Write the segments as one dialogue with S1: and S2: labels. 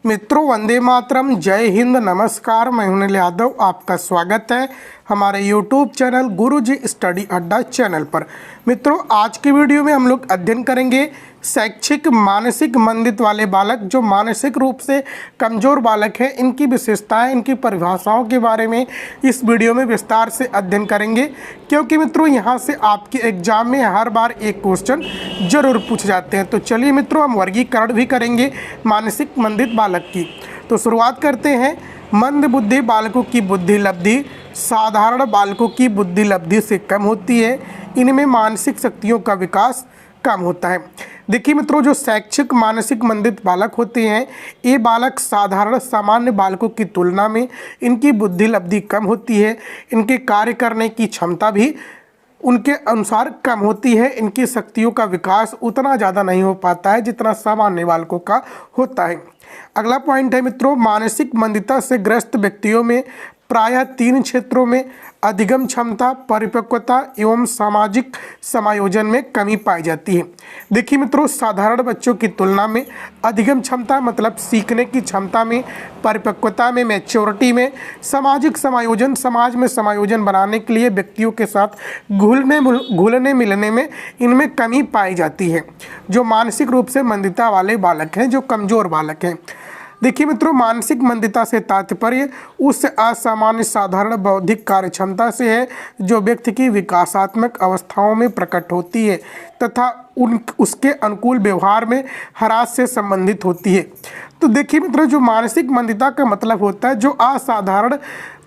S1: मित्रों, वंदे मातरम, जय हिंद, नमस्कार। मैं हूं अनिल यादव। आपका स्वागत है हमारे यूट्यूब चैनल गुरुजी स्टडी अड्डा चैनल पर। मित्रों, आज की वीडियो में हम लोग अध्ययन करेंगे शैक्षिक मानसिक मंदित वाले बालक, जो मानसिक रूप से कमज़ोर बालक हैं, इनकी विशेषताएं, इनकी परिभाषाओं के बारे में इस वीडियो में विस्तार से अध्ययन करेंगे। क्योंकि मित्रों, यहाँ से आपके एग्जाम में हर बार एक क्वेश्चन जरूर पूछे जाते हैं। तो चलिए मित्रों, हम वर्गीकरण भी करेंगे मानसिक मंदित बालक की। तो शुरुआत करते हैं। मंद बुद्धि बालकों की बुद्धि लब्धि साधारण बालकों की बुद्धि लब्धि से कम होती है। इनमें मानसिक शक्तियों का विकास कम होता है। देखिए मित्रों, जो शैक्षिक मानसिक मंदित बालक होते हैं, ये बालक साधारण सामान्य बालकों की तुलना में इनकी बुद्धि लब्धि कम होती है। इनके कार्य करने की क्षमता भी उनके अनुसार कम होती है। इनकी शक्तियों का विकास उतना ज़्यादा नहीं हो पाता है जितना सामान्य बालकों का होता है। अगला पॉइंट है मित्रों, मानसिक मंदिता से ग्रस्त व्यक्तियों में प्रायः 3 क्षेत्रों में अधिगम क्षमता, परिपक्वता एवं सामाजिक समायोजन में कमी पाई जाती है। देखिए मित्रों, साधारण बच्चों की तुलना में अधिगम क्षमता मतलब सीखने की क्षमता में, परिपक्वता में, मैच्योरिटी में, सामाजिक समायोजन समाज में समायोजन बनाने के लिए व्यक्तियों के साथ घुलने मिलने में इनमें कमी पाई जाती है। जो मानसिक रूप से मंदिता वाले बालक हैं, जो कमज़ोर बालक हैं। देखिए मित्रों, मानसिक मंदिता से तात्पर्य उस असामान्य साधारण बौद्धिक कार्य क्षमता से है जो व्यक्ति की विकासात्मक अवस्थाओं में प्रकट होती है तथा उसके अनुकूल व्यवहार में ह्रास से संबंधित होती है। तो देखिए मित्रों, जो मानसिक मंदिता का मतलब होता है जो असाधारण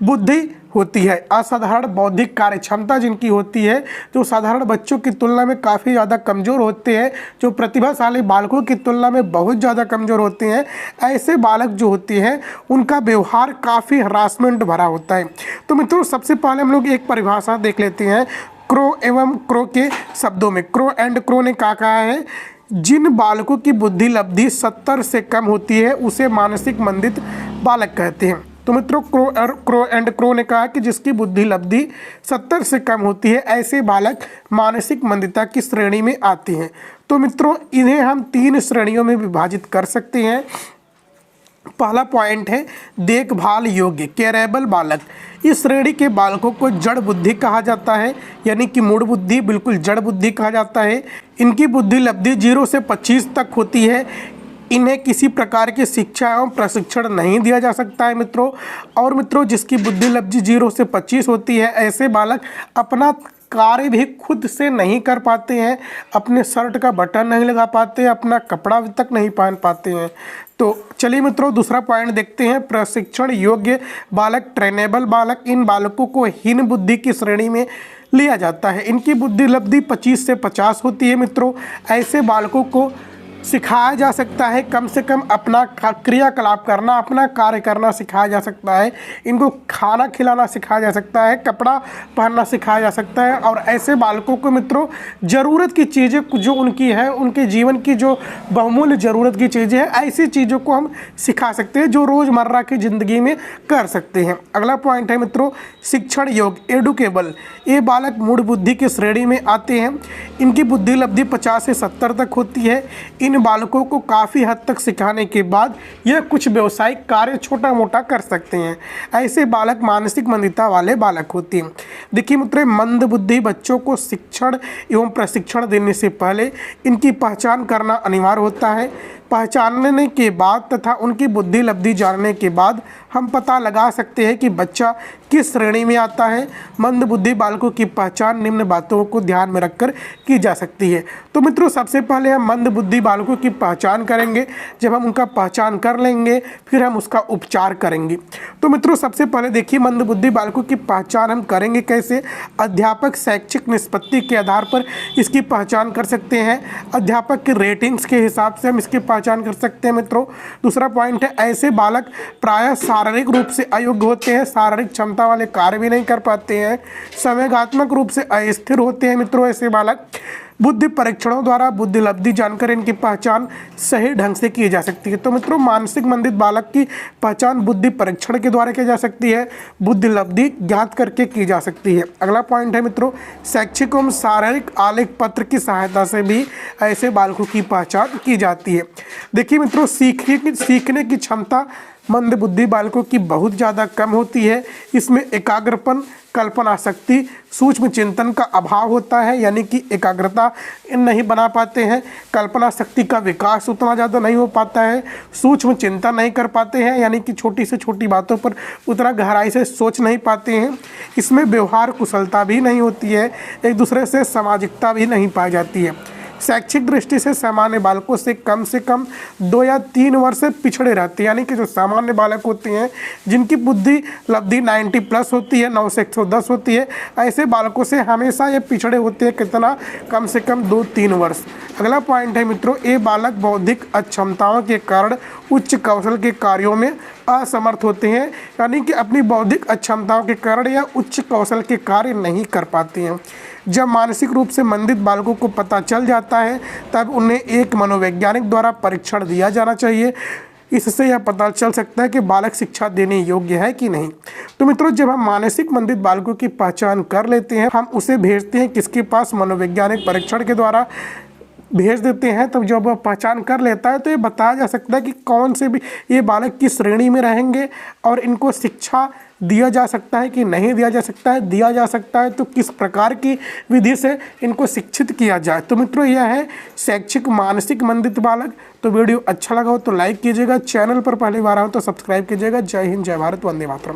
S1: बुद्धि होती है, असाधारण बौद्धिक कार्य क्षमता जिनकी होती है, जो साधारण बच्चों की तुलना में काफ़ी ज़्यादा कमज़ोर होते हैं, जो प्रतिभाशाली बालकों की तुलना में बहुत ज़्यादा कमज़ोर होते हैं, ऐसे बालक जो होते हैं उनका व्यवहार काफ़ी हरासमेंट भरा होता है। तो मित्रों, सबसे पहले हम लोग एक परिभाषा देख लेते हैं क्रो एवं क्रो के शब्दों में। क्रो एंड क्रो ने क्या कहा है? जिन बालकों की बुद्धि लब्धि 70 से कम होती है उसे मानसिक मंदित बालक कहते हैं। तो मित्रों, क्रो एंड क्रो ने कहा कि जिसकी बुद्धि लब्धि 70 से कम होती है, ऐसे बालक मानसिक मंदिता की श्रेणी में आते हैं। तो मित्रों, इन्हें हम 3 श्रेणियों में विभाजित कर सकते हैं। पहला पॉइंट है देखभाल योग्य केयरेबल बालक। इस श्रेणी के बालकों को जड़ बुद्धि कहा जाता है, यानी कि मूढ़ बुद्धि, बिल्कुल जड़ बुद्धि कहा जाता है। इनकी बुद्धि लब्धि 0 से 25 तक होती है। इन्हें किसी प्रकार की शिक्षा एवं प्रशिक्षण नहीं दिया जा सकता है मित्रों। और मित्रों, जिसकी बुद्धि लब्धि 0 से 25 होती है, ऐसे बालक अपना कार्य भी खुद से नहीं कर पाते हैं, अपने शर्ट का बटन नहीं लगा पाते, अपना कपड़ा तक नहीं पहन पाते हैं। तो चलिए मित्रों, दूसरा पॉइंट देखते हैं प्रशिक्षण योग्य बालक ट्रेनेबल बालक। इन बालकों को हीन बुद्धि की श्रेणी में लिया जाता है। इनकी बुद्धि लब्धि 25 से 50 होती है मित्रों। ऐसे बालकों को सिखाया जा सकता है, कम से कम अपना क्रियाकलाप करना, अपना कार्य करना सिखाया जा सकता है। इनको खाना खिलाना सिखाया जा सकता है, कपड़ा पहनना सिखाया जा सकता है। और ऐसे बालकों को मित्रों ज़रूरत की चीज़ें जो उनकी है, उनके जीवन की जो बहुमूल्य ज़रूरत की चीज़ें हैं, ऐसी चीज़ों को हम सिखा सकते हैं जो रोज़मर्रा की ज़िंदगी में कर सकते हैं। अगला पॉइंट है मित्रों शिक्षण योग्य एडुकेबल। ये बालक मूढ़ बुद्धि की श्रेणी में आते हैं। इनकी बुद्धि लब्धि 50 से 70 तक होती है। इन बालकों को काफ़ी हद तक सिखाने के बाद यह कुछ व्यावसायिक कार्य छोटा मोटा कर सकते हैं। ऐसे बालक मानसिक मंदिता वाले बालक होते हैं। देखिए मित्रों, मंद बुद्धि बच्चों को शिक्षण एवं प्रशिक्षण देने से पहले इनकी पहचान करना अनिवार्य होता है। पहचानने के बाद तथा उनकी बुद्धि लब्धि जानने के बाद हम पता लगा सकते हैं कि बच्चा किस श्रेणी में आता है। मंद बुद्धि बालकों की पहचान निम्न बातों को ध्यान में रखकर की जा सकती है। तो मित्रों, सबसे पहले हम मंद बुद्धि बालकों की पहचान करेंगे। जब हम उनका पहचान कर लेंगे, फिर हम उसका उपचार करेंगे। तो मित्रों, सबसे पहले देखिए मंद बुद्धि बालकों की पहचान हम करेंगे कैसे? अध्यापक शैक्षिक निष्पत्ति के आधार पर इसकी पहचान कर सकते हैं। अध्यापक की रेटिंग्स के हिसाब से हम इसकी पहचान कर सकते हैं मित्रों। दूसरा पॉइंट है ऐसे बालक प्रायः शारीरिक रूप से अयोग्य होते हैं, शारीरिक क्षमता वाले कार्य भी नहीं कर पाते हैं। संवेगात्मक रूप से अस्थिर होते हैं मित्रों ऐसे बालक। बुद्धि परीक्षणों द्वारा बुद्धि लब्धि जानकर इनकी पहचान सही ढंग से की जा सकती है। तो मित्रों, मानसिक मंदित बालक की पहचान बुद्धि परीक्षण के द्वारा की जा सकती है, बुद्धि लब्धि ज्ञात करके की जा सकती है। अगला पॉइंट है मित्रों, शैक्षिक एवं शारीरिक आलेख पत्र की सहायता से भी ऐसे बालकों की पहचान की जाती है। देखिए मित्रों, सीखने की क्षमता मंद बुद्धि बालकों की बहुत ज़्यादा कम होती है। इसमें एकाग्रपन, कल्पना शक्ति, सूक्ष्म चिंतन का अभाव होता है, यानी कि एकाग्रता नहीं बना पाते हैं, कल्पना शक्ति का विकास उतना ज़्यादा नहीं हो पाता है, सूक्ष्म चिंतन नहीं कर पाते हैं, यानी कि छोटी से छोटी बातों पर उतना गहराई से सोच नहीं पाते हैं। इसमें व्यवहार कुशलता भी नहीं होती है, एक दूसरे से सामाजिकता भी नहीं पाई जाती है। शैक्षिक दृष्टि से सामान्य बालकों से कम 2 या 3 वर्ष से पिछड़े रहते हैं, यानी कि जो सामान्य बालक होते हैं जिनकी बुद्धि लब्धि 90+ होती है, 9 से 110 होती है, ऐसे बालकों से हमेशा ये पिछड़े होते हैं। कितना? कम से कम 2-3 वर्ष। अगला पॉइंट है मित्रों, ये बालक बौद्धिक अक्षमताओं के कारण उच्च कौशल के कार्यों में असमर्थ होते हैं, यानी कि अपनी बौद्धिक अक्षमताओं के कारण या उच्च कौशल के कार्य नहीं कर पाते हैं। जब मानसिक रूप से मंदित बालकों को पता चल जाता है तब उन्हें एक मनोवैज्ञानिक द्वारा परीक्षण दिया जाना चाहिए। इससे यह पता चल सकता है कि बालक शिक्षा देने योग्य है कि नहीं। तो मित्रों, जब हम मानसिक मंदित बालकों की पहचान कर लेते हैं, हम उसे भेजते हैं किसके पास? मनोवैज्ञानिक परीक्षण के द्वारा भेज देते हैं। तब जब वह पहचान कर लेता है तो ये बताया जा सकता है कि कौन से भी ये बालक किस श्रेणी में रहेंगे और इनको शिक्षा दिया जा सकता है कि नहीं दिया जा सकता है। दिया जा सकता है तो किस प्रकार की विधि से इनको शिक्षित किया जाए। तो मित्रों, यह है शैक्षिक मानसिक मंदित बालक। तो वीडियो अच्छा लगा हो तो लाइक कीजिएगा, चैनल पर पहली बार आए तो सब्सक्राइब कीजिएगा। जय हिंद, जय भारत, वंदे मातरम।